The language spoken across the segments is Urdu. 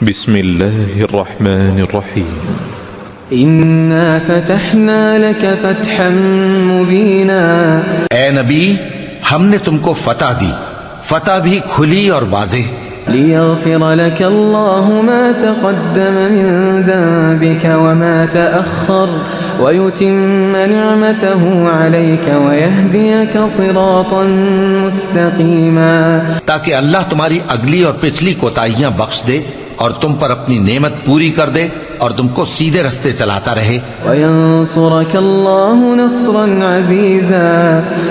بسم الله الرحمن الرحيم إنا فتحنا لك فتحا مبينا اے نبی ہم نے تم کو فتح دی، فتح بھی کھلی اور واضح، ليغفر لك الله ما تقدم من ذنبك وما تأخر ويتم نعمته عليك ويهديك صراطا مستقيما، تاکہ اللہ تمہاری اگلی اور پچھلی کوتاہیاں بخش دے اور تم پر اپنی نعمت پوری کر دے اور تم کو سیدھے رستے چلاتا رہے، وينصرك الله نصرا عزيزا،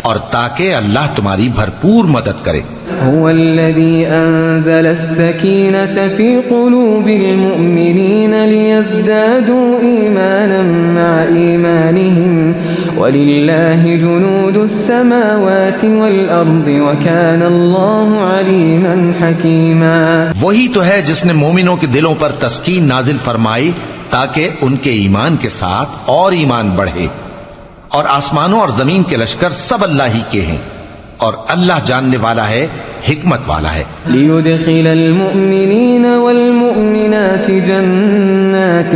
اور تاکہ اللہ تمہاری بھرپور مدد کرے۔ هو الذي أنزل السكينة في قلوب المؤمنين ليزدادوا إيمانا مع إيمانهم ولله جنود السماوات والأرض وكان الله عليما حكيما۔ وہی تو ہے جس نے مومنوں کے دلوں پر تسکین نازل فرمائی تاکہ ان کے ایمان کے ساتھ اور ایمان بڑھے، اور آسمانوں اور زمین کے لشکر سب اللہ ہی کے ہیں، اور اللہ جاننے والا ہے، حکمت والا ہے۔ ليدخل المؤمنين والمؤمنات جنات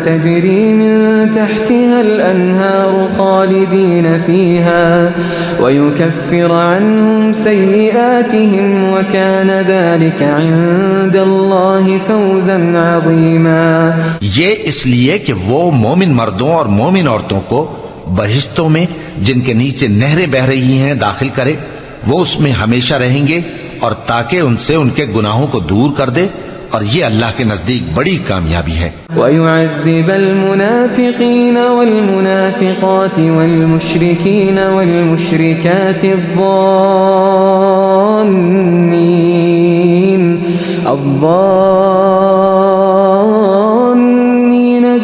تجري من تحتها الأنهار خالدين فيها ويكفر عنهم سيئاتهم وكان ذلك عند الله فوزا عظيما۔ یہ اس لیے کہ وہ مومن مردوں اور مومن عورتوں کو بہشتوں میں جن کے نیچے نہریں بہ رہی ہیں داخل کرے، وہ اس میں ہمیشہ رہیں گے، اور تاکہ ان سے ان کے گناہوں کو دور کر دے، اور یہ اللہ کے نزدیک بڑی کامیابی ہے۔ وَيُعَذِّبَ الْمُنَافِقِينَ وَالْمُنَافِقَاتِ وَالْمُشْرِكِينَ وَالْمُشْرِكَاتِ الظَّانِّينَ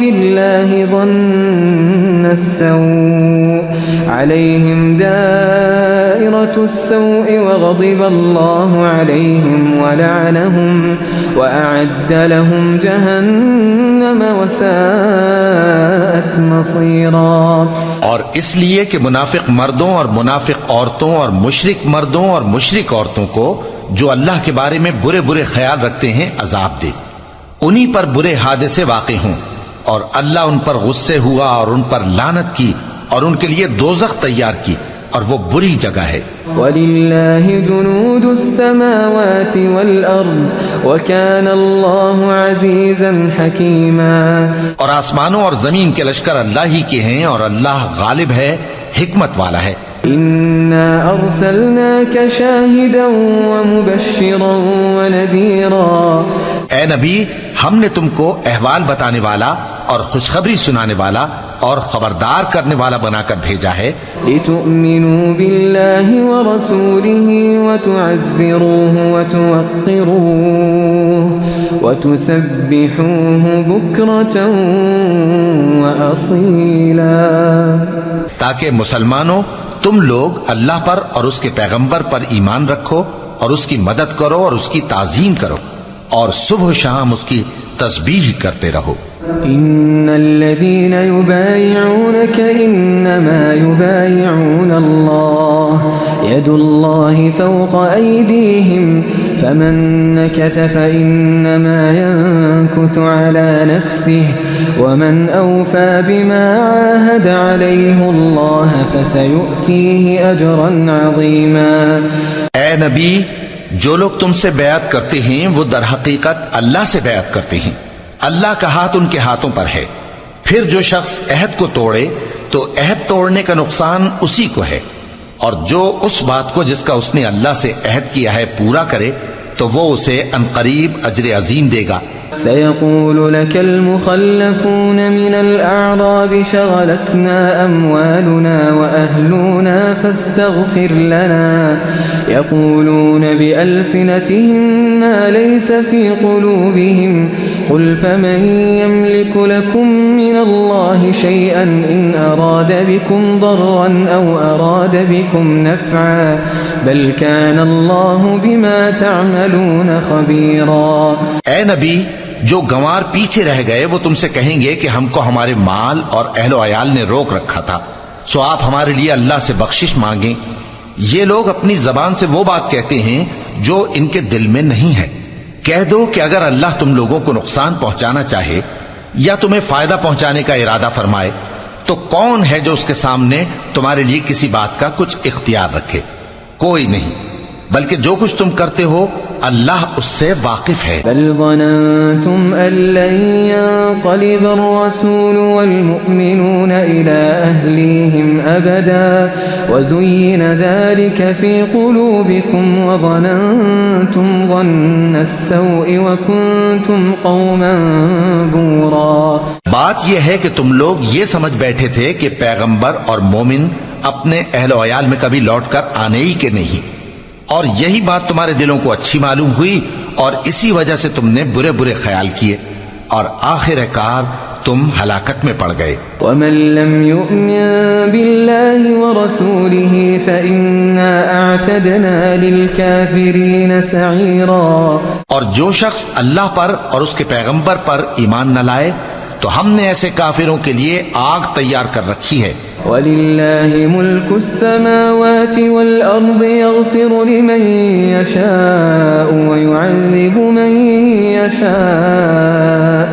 بِاللَّهِ ظَنَّ السَّوْءِ عَلَيْهِمْ دَائِرَةُ السَّوْءِ وَغَضِبَ اللَّهُ عَلَيْهِمْ وَلَعَنَهُمْ وَأَعَدَّ لَهُمْ جَهَنَّمَ وَسَاءَتْ مَصِيرًا۔ اور اس لیے کہ منافق مردوں اور منافق عورتوں اور مشرک مردوں اور مشرک عورتوں کو جو اللہ کے بارے میں برے برے خیال رکھتے ہیں عذاب دے، انہی پر برے حادثے واقع ہوں، اور اللہ ان پر غصے ہوا اور ان پر لعنت کی اور ان کے لیے دوزخ تیار کی، اور وہ بری جگہ ہے۔ وَلِلَّهِ جُنُودُ السَّمَاوَاتِ وَالْأَرْضِ وَكَانَ اللَّهُ عَزِيزًا حَكِيمًا۔ اور آسمانوں اور زمین کے لشکر اللہ ہی کے ہیں، اور اللہ غالب ہے، حکمت والا ہے۔ إِنَّا أَرْسَلْنَاكَ شَاهِدًا وَمُبَشِّرًا وَنَذِيرًا۔ اے نبی ہم نے تم کو احوال بتانے والا اور خوشخبری سنانے والا اور خبردار کرنے والا بنا کر بھیجا ہے، لِتُؤْمِنُوا بِاللَّهِ وَرَسُولِهِ وَتُعَزِّرُوهُ وَتُوَقِّرُوهُ وَتُسَبِّحُوهُ بُكْرَةً وَأَصِيلًا، تاکہ مسلمانوں تم لوگ اللہ پر اور اس کے پیغمبر پر ایمان رکھو اور اس کی مدد کرو اور اس کی تعظیم کرو، اور صبح و شام اس کی تسبیح کرتے رہو۔ إن الذين يبايعونك إنما يبايعون الله يد الله فوق أيديهم فمن نكث فإنما ينكث على نفسه ومن أوفى بما عاهد عليه الله فسيؤتيه أجرا عظيما۔ اے نبی جو لوگ تم سے بیعت کرتے ہیں وہ در حقیقت اللہ سے بیعت کرتے ہیں، اللہ کا ہاتھ ان کے ہاتھوں پر ہے، پھر جو شخص عہد کو توڑے تو عہد توڑنے کا نقصان اسی کو ہے، اور جو اس بات کو جس کا اس نے اللہ سے عہد کیا ہے پورا کرے تو وہ اسے عنقریب اجر عظیم دے گا۔ سيقول لك المخلفون من الأعراب شغلتنا أموالنا وأهلنا فاستغفر لنا يقولون بألسنتهم ما ليس في قلوبهم قل فمن يملك لكم من الله شيئا إن أراد بكم ضرا أو أراد بكم نفعا بل كان الله بما تعملون خبيرا۔ اے نبی جو گنوار پیچھے رہ گئے وہ تم سے کہیں گے کہ ہم کو ہمارے مال اور اہل و عیال نے روک رکھا تھا، سو آپ ہمارے لیے اللہ سے بخشش مانگیں۔ یہ لوگ اپنی زبان سے وہ بات کہتے ہیں جو ان کے دل میں نہیں ہے، کہہ دو کہ اگر اللہ تم لوگوں کو نقصان پہنچانا چاہے یا تمہیں فائدہ پہنچانے کا ارادہ فرمائے تو کون ہے جو اس کے سامنے تمہارے لیے کسی بات کا کچھ اختیار رکھے؟ کوئی نہیں، بلکہ جو کچھ تم کرتے ہو اللہ اس سے واقف ہے۔ بل ظننتم أن لن ينقلب الرسول والمؤمنون إلى أهليهم أبدا وزين ذلك في قلوبكم وظننتم ظن السوء وكنتم قوما بورا۔ بات یہ ہے کہ تم لوگ یہ سمجھ بیٹھے تھے کہ پیغمبر اور مومن اپنے اہل و عیال میں کبھی لوٹ کر آنے ہی کے نہیں، اور یہی بات تمہارے دلوں کو اچھی معلوم ہوئی اور اسی وجہ سے تم نے برے برے خیال کیے اور آخر کار تم ہلاکت میں پڑ گئے۔ ومن لم يؤمن بالله ورسوله فإنا أعتدنا للكافرين سعيرا۔ اور جو شخص اللہ پر اور اس کے پیغمبر پر ایمان نہ لائے تو ہم نے ایسے کافروں کے لیے آگ تیار کر رکھی ہے۔ وَلِلَّهِ مُلْكُ السَّمَاوَاتِ وَالْأَرْضِ يَغْفِرُ لِمَن يَشَاءُ وَيُعَذِّبُ مَن يَشَاءُ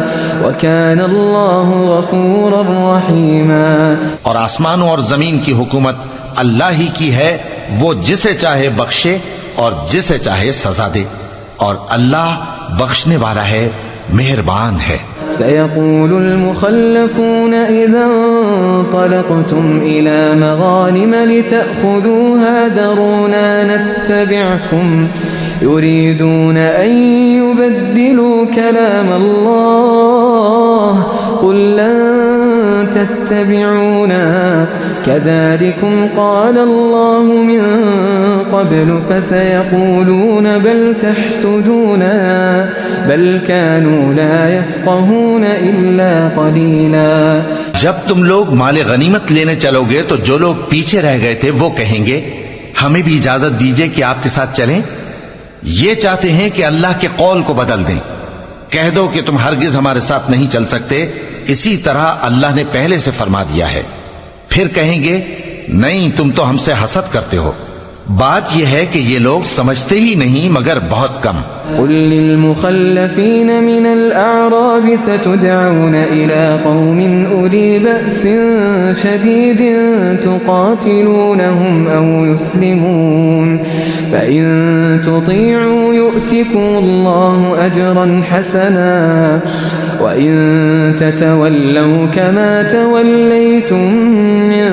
وَكَانَ اللَّهُ غَفُورًا رَحِيمًا۔ اور آسمانوں اور زمین کی حکومت اللہ ہی کی ہے، وہ جسے چاہے بخشے اور جسے چاہے سزا دے، اور اللہ بخشنے والا ہے، مہربان ہے۔ سيقول المخلفون إذا انطلقتم إلى مغانم لتأخذوها ذرونا نتبعكم يريدون أن يبدلوا كلام الله قل لن تتبعونا كذلكم قال الله من قبل فسيقولون بل تحسدوننا بل كانوا لا يفقهون إلا قليلا۔ جب تم لوگ مال غنیمت لینے چلو گے تو جو لوگ پیچھے رہ گئے تھے وہ کہیں گے ہمیں بھی اجازت دیجئے کہ آپ کے ساتھ چلیں، یہ چاہتے ہیں کہ اللہ کے قول کو بدل دیں۔ کہہ دو کہ تم ہرگز ہمارے ساتھ نہیں چل سکتے، اسی طرح اللہ نے پہلے سے فرما دیا ہے۔ پھر کہیں گے نہیں، تم تو ہم سے حسد کرتے ہو۔ بات یہ ہے کہ یہ لوگ سمجھتے ہی نہیں مگر بہت کم۔ قل للمخلفين من الأعراب ستدعون إلى قوم أولي بأس شديد تقاتلونهم أو يسلمون فإن تطيعوا يؤتكم الله أجرا حسنا وإن تتولوا كما توليتم من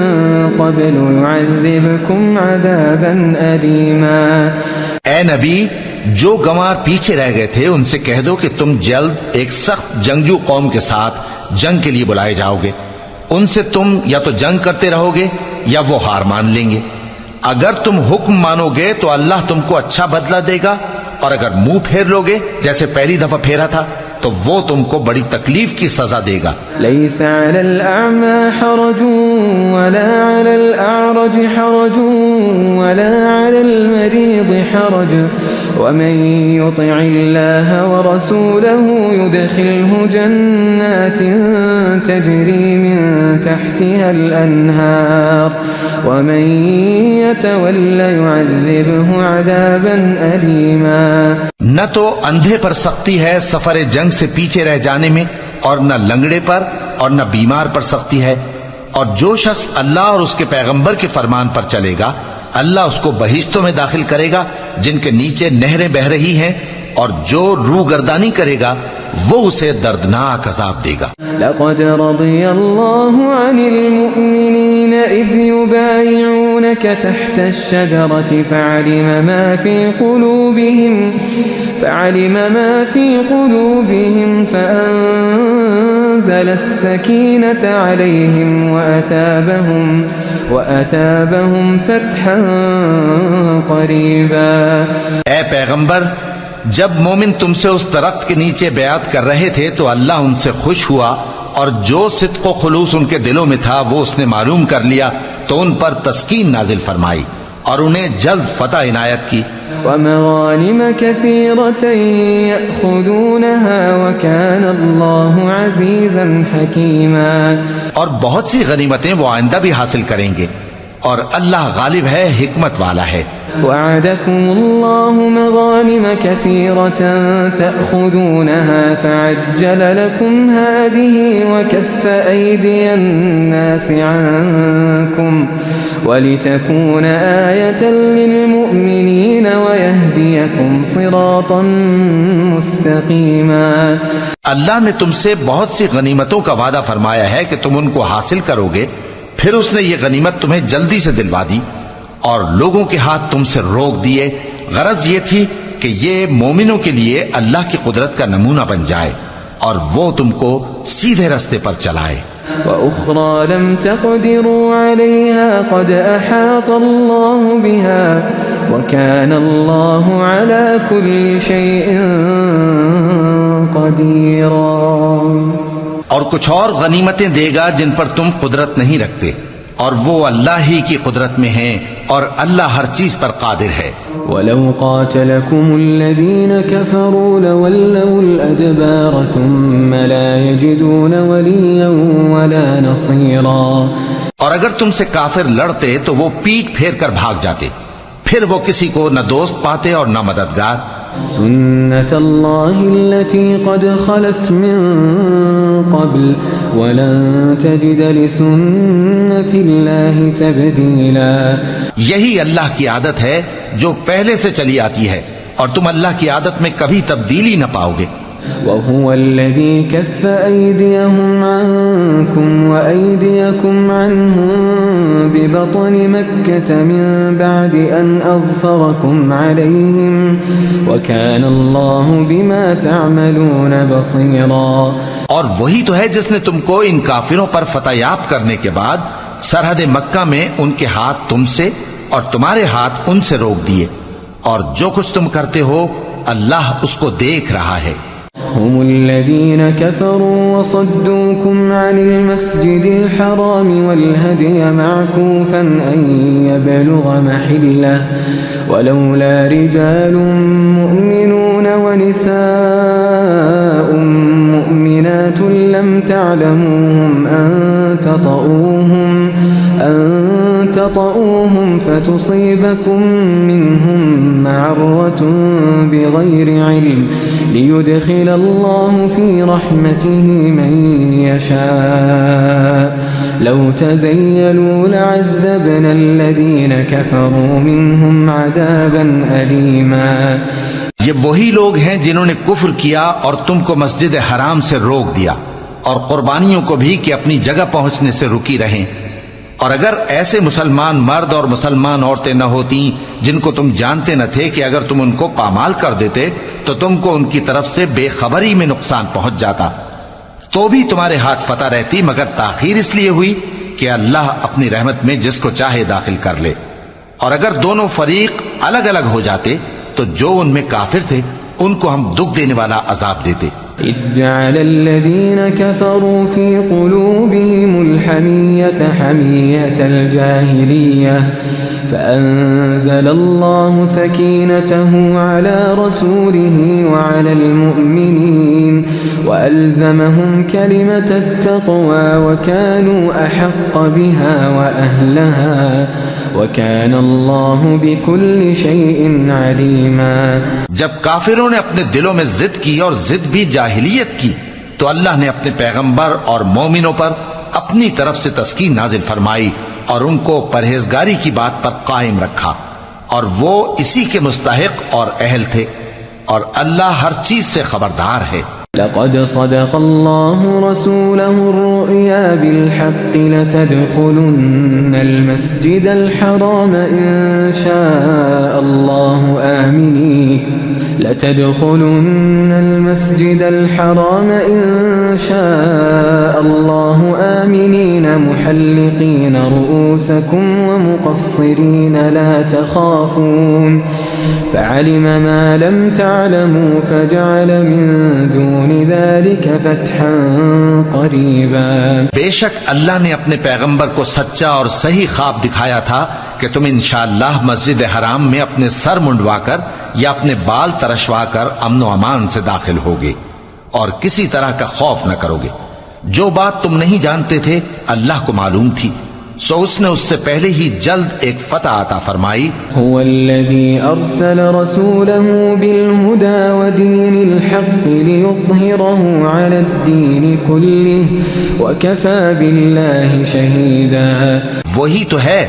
قبل يعذبكم عذابا أليما۔ اے نبی، جو گنوار پیچھے رہ گئے تھے ان سے کہہ دو کہ تم جلد ایک سخت جنگجو قوم کے ساتھ جنگ کے لیے بلائے جاؤ گے، ان سے تم یا تو جنگ کرتے رہو گے یا وہ ہار مان لیں گے۔ اگر تم حکم مانو گے تو اللہ تم کو اچھا بدلہ دے گا، اور اگر منہ پھیر لو گے جیسے پہلی دفعہ پھیرا تھا تو وہ تم کو بڑی تکلیف کی سزا دے گا۔ ليس على الأعمى حرج ولا على الأعرج حرج ولا على المريض حرج ومن يطع الله ورسوله يدخله جنات تجري من تحتها الأنهار ومن يتول يعذبه عذابا أليما۔ نہ تو اندھے پر سختی ہے سفر جنگ سے پیچھے رہ جانے میں، اور نہ لنگڑے پر اور نہ بیمار پر سختی ہے، اور جو شخص اللہ اور اس کے پیغمبر کے فرمان پر چلے گا اللہ اس کو بہشتوں میں داخل کرے گا جن کے نیچے نہریں بہ رہی ہیں، اور جو روگردانی کرے گا وہ اسے دردناک عذاب دے گا۔ لقد رضي الله عن المؤمنين إذ يبايعونك تحت الشجرة فعلم ما في قلوبهم فأنزل السكينة عليهم وأثابهم فتحا قريبا۔ اے پیغمبر، جب مومن تم سے اس درخت کے نیچے بیعت کر رہے تھے تو اللہ ان سے خوش ہوا، اور جو صدق و خلوص ان کے دلوں میں تھا وہ اس نے معلوم کر لیا تو ان پر تسکین نازل فرمائی اور انہیں جلد فتح عنایت کی۔ ومغانم كثيرة يأخذونها وكان الله عزيزا حكيما۔ اور بہت سی غنیمتیں وہ آئندہ بھی حاصل کریں گے، اور اللہ غالب ہے، حکمت والا ہے۔ وعدكم الله مغانم كثيرة تأخذونها فعجل لكم هذه وكف أيدي الناس عنكم ولتكون آية للمؤمنين ويهديكم صراطا مستقيما. اللہ نے تم سے بہت سی غنیمتوں کا وعدہ فرمایا ہے کہ تم ان کو حاصل کرو گے، پھر اس نے یہ غنیمت تمہیں جلدی سے دلوا دی اور لوگوں کے ہاتھ تم سے روک دیے. غرض یہ تھی کہ یہ مومنوں کے لیے اللہ کی قدرت کا نمونہ بن جائے اور وہ تم کو سیدھے رستے پر چلائے. وأخرى لم تقدروا عليها قد أحاط الله بها وكان الله على كل شيء قديرا. اور کچھ اور غنیمتیں دے گا جن پر تم قدرت نہیں رکھتے، اور وہ اللہ ہی کی قدرت میں ہیں اور اللہ ہر چیز پر قادر ہے. وَلَوْ قَاتَلَكُمُ الَّذِينَ كَفَرُوا لَوَلَّوُا الْأَدْبَارَ ثُمَّ لَا يَجِدُونَ وَلِيًّا وَلَا نَصِيرًا. اور اگر تم سے کافر لڑتے تو وہ پیٹ پھیر کر بھاگ جاتے، پھر وہ کسی کو نہ دوست پاتے اور نہ مددگار. سنة الله التي قد خلت من قبل ولن تجد لسنة الله تبديلا. یہی اللہ کی عادت ہے جو پہلے سے چلی آتی ہے اور تم اللہ کی عادت میں کبھی تبدیلی نہ پاؤ گے. وهو الذي كف أيديهم عنكم وأيديكم عنهم ببطن مكة من بعد أن أظفركم عليهم وكان الله بما تعملون بصيرا. اور وہی تو ہے جس نے تم کو ان کافروں پر فتح یاب کرنے کے بعد سرحد مکہ میں ان کے ہاتھ تم سے اور تمہارے ہاتھ ان سے روک دیے، اور جو کچھ تم کرتے ہو اللہ اس کو دیکھ رہا ہے. هم الذين كفروا وصدوكم عن المسجد الحرام والهدي معكوفا أن يبلغ محله ولولا رجال مؤمنون ونساء مؤمنات لم تعلموهم أن تطؤوهم فتصيبكم منهم معرة بغير علم ليدخل الله في رحمته من يشاء لو تزيلوا لعذبنا الذين كفروا منهم عذابا أليما. یہ وہی لوگ ہیں جنہوں نے کفر کیا اور تم کو مسجد حرام سے روک دیا اور قربانیوں کو بھی کہ اپنی جگہ پہنچنے سے رکی رہیں. اور اگر ایسے مسلمان مرد اور مسلمان عورتیں نہ ہوتی جن کو تم جانتے نہ تھے کہ اگر تم ان کو پامال کر دیتے تو تم کو ان کی طرف سے بے خبری میں نقصان پہنچ جاتا، تو بھی تمہارے ہاتھ فتح رہتی، مگر تاخیر اس لیے ہوئی کہ اللہ اپنی رحمت میں جس کو چاہے داخل کر لے. اور اگر دونوں فریق الگ الگ ہو جاتے تو جو ان میں کافر تھے ان کو ہم دکھ دینے والا عذاب دیتے. إذ جعل الذين كفروا في قلوبهم الحمية حمية الجاهلية فأنزل الله سكينته على رسوله وعلى المؤمنين وألزمهم كلمة التقوى وكانوا أحق بها وأهلها وَكَانَ اللَّهُ بِكُلِّ شَيْءٍ عَلِيمًا. جب کافروں نے اپنے دلوں میں ضد کی اور ضد بھی جاہلیت کی تو اللہ نے اپنے پیغمبر اور مومنوں پر اپنی طرف سے تسکین نازل فرمائی اور ان کو پرہیزگاری کی بات پر قائم رکھا، اور وہ اسی کے مستحق اور اہل تھے، اور اللہ ہر چیز سے خبردار ہے. لقد صدق الله رسوله الرؤيا بالحق لتدخلن المسجد الحرام إن شاء الله آمنين لتدخلن المسجد الحرام إن شاء الله آمنين محلقين رؤوسكم ومقصرين لا تخافون فعلم ما لم تعلموا فجعل من دون ذلك فتحا قریبا. بے شک اللہ نے اپنے پیغمبر کو سچا اور صحیح خواب دکھایا تھا کہ تم انشاءاللہ مسجد حرام میں اپنے سر منڈوا کر یا اپنے بال ترشوا کر امن و امان سے داخل ہوگے اور کسی طرح کا خوف نہ کرو گے. جو بات تم نہیں جانتے تھے اللہ کو معلوم تھی، سو اس نے اس سے پہلے ہی جلد ایک فتح عطا فرمائی. هو الذي أرسل رسوله بالهدى ودين الحق ليظهره على الدين كله وكفى بالله شهيدا. وہی تو ہے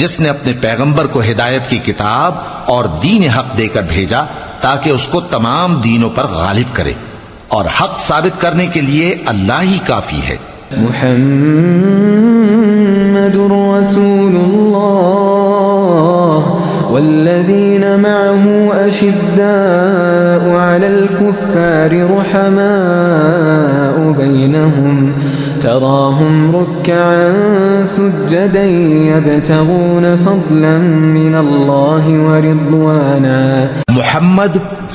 جس نے اپنے پیغمبر کو ہدایت کی کتاب اور دین حق دے کر بھیجا تاکہ اس کو تمام دینوں پر غالب کرے، اور حق ثابت کرنے کے لیے اللہ ہی کافی ہے. محمد رسول اللہ والذین معه أشداء على الكفار رحماء بينهم تراهم ركعا سجدا يبتغون فضلا من الله ورضوانا. محمد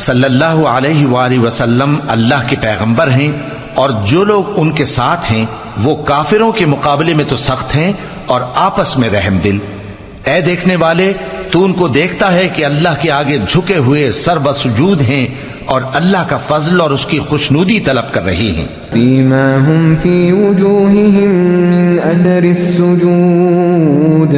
صلی اللہ علیہ وآلہ وسلم اللہ کے پیغمبر ہیں، اور جو لوگ ان کے ساتھ ہیں وہ کافروں کے مقابلے میں تو سخت ہیں اور آپس میں رحم دل. اے دیکھنے والے، تو ان کو دیکھتا ہے کہ اللہ کے آگے جھکے ہوئے سر بسجود ہیں اور اللہ کا فضل اور اس کی خوشنودی طلب کر رہے ہیں. سیماہم فی وجوہہم من اثر السجود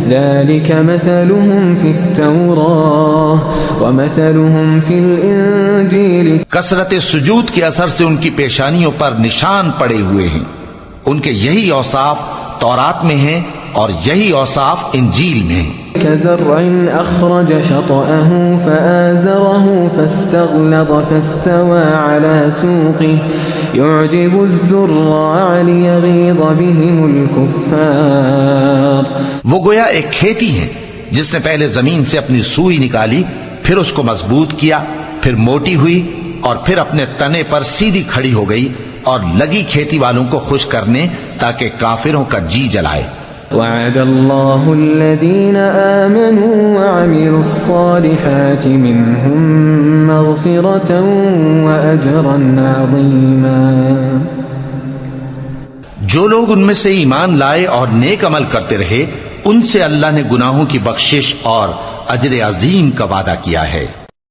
ذلك مثلهم فی التوراة ومثلهم فی الانجیل. کثرت سجود کے اثر سے ان کی پیشانیوں پر نشان پڑے ہوئے ہیں، ان کے یہی اوصاف تورات میں ہیں اور یہی اوصاف انجیل میں ہیں. كزرع أخرج شطأه فآزره فاستغلظ فاستوى على سوقه يعجب الزراع ليغيظ بهم الكفار. وہ گویا ایک کھیتی ہے جس نے پہلے زمین سے اپنی سوئی نکالی، پھر اس کو مضبوط کیا، پھر موٹی ہوئی اور پھر اپنے تنے پر سیدھی کھڑی ہو گئی اور لگی کھیتی والوں کو خوش کرنے تاکہ کافروں کا جی جلائے. وعد اللہ الذین آمنوا وعملوا الصالحات منهم مغفرة وأجرا عظیما. جو لوگ ان میں سے ایمان لائے اور نیک عمل کرتے رہے، ان سے اللہ نے گناہوں کی بخشش اور اجر عظیم کا وعدہ کیا ہے.